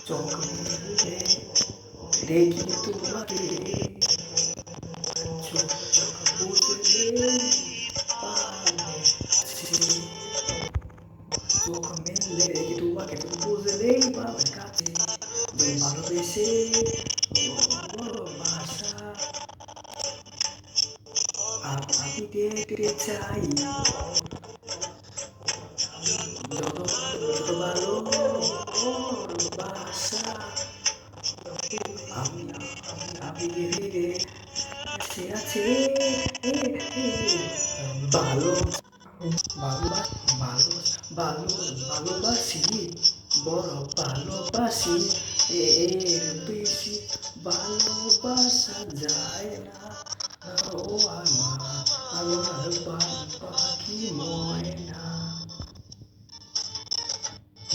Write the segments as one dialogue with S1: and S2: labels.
S1: চোখ মেলে দেখি তোমাকে, চোখ বুঝলে পাবে, চোখ মেললে দেখি তোমাকে, চোখ বুঝলেই পাবে কাছে, ভালোবেসে বড় ভাষা আমি দেখতে চাই, যত যত ভালো ভাষা আমি আবেগে সে আছে ভালো ভালো ভালো ভালোবাসি, বড় ভালোবাসি, এর বেশি ভালোবাসা যায় না। ও আমার পাখি ময়না,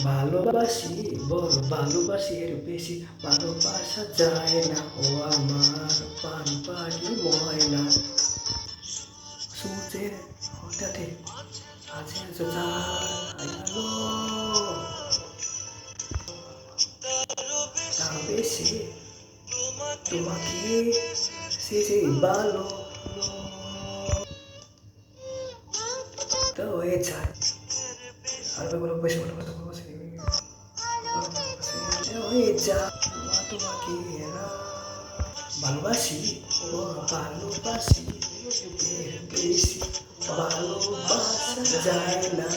S1: ভালোবাসি বড় ভালোবাসি, এর বেশি ভালোবাসা যায় না। ও আমার পান পাখি ময়না, সূর্যের হঠাৎ আছে জাগালো, তার বেশি তোমাকে সে ভালো তো হয়ে যায়। আর বলো বেশি ভালো কথা বলবো হয়ে যা তোমাকে ভালোবাসি, ভালোবাসি, এর বেশি ভালোবাসা যায় না।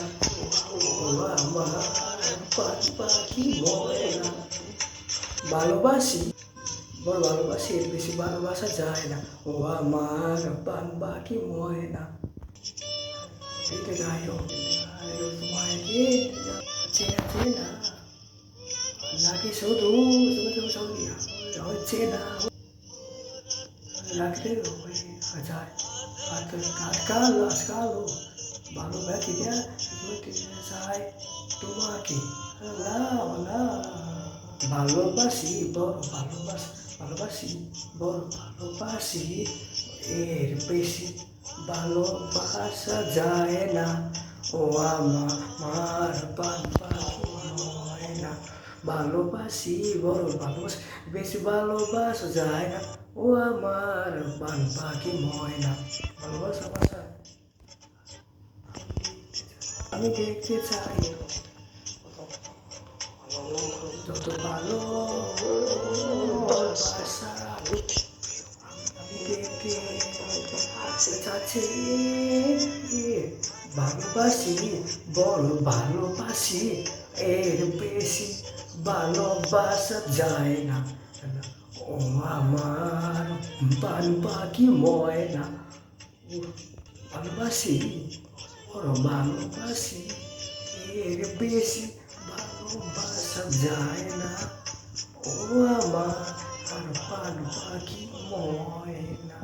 S1: ও আমার পাখি ময়না, ভালোবাসি বড় ভালোবাসি, এর বেশি ভালোবাসা যায় না। ও আমার পান পাখি ময়না, এটা গায়ক তোমাকে চেনা নাকি শুধু হচ্ছে না লাগতে যায়, আজকাল ভালোবাসি চাই তোমাকে, ভালোবাসি বড় ভালোবাসি বড় ভালোবাসি, এর বেশি ভালোবাসা যায় না। ও আমার পান পাখি ময়না, ভালোবাসি বড় ভালোবাসি, বেশি ভালোবাসা যায় না। ও আমার পান পাখি ময়না, ভালোবাসা বাসা আমি দেখতে চাই, যত ভালো বাসা আমি দেখতে চাচ্ছি, ভালোবাসি বড় ভালোবাসি, এর বেশি ভালোবাসা যায় না। ও আমার পান পাখি ময়না, ভালোবাসি বড় ভালোবাসি, এর বেশি ভালোবাসা যায় না। ও আমার পান পাখি ময়না।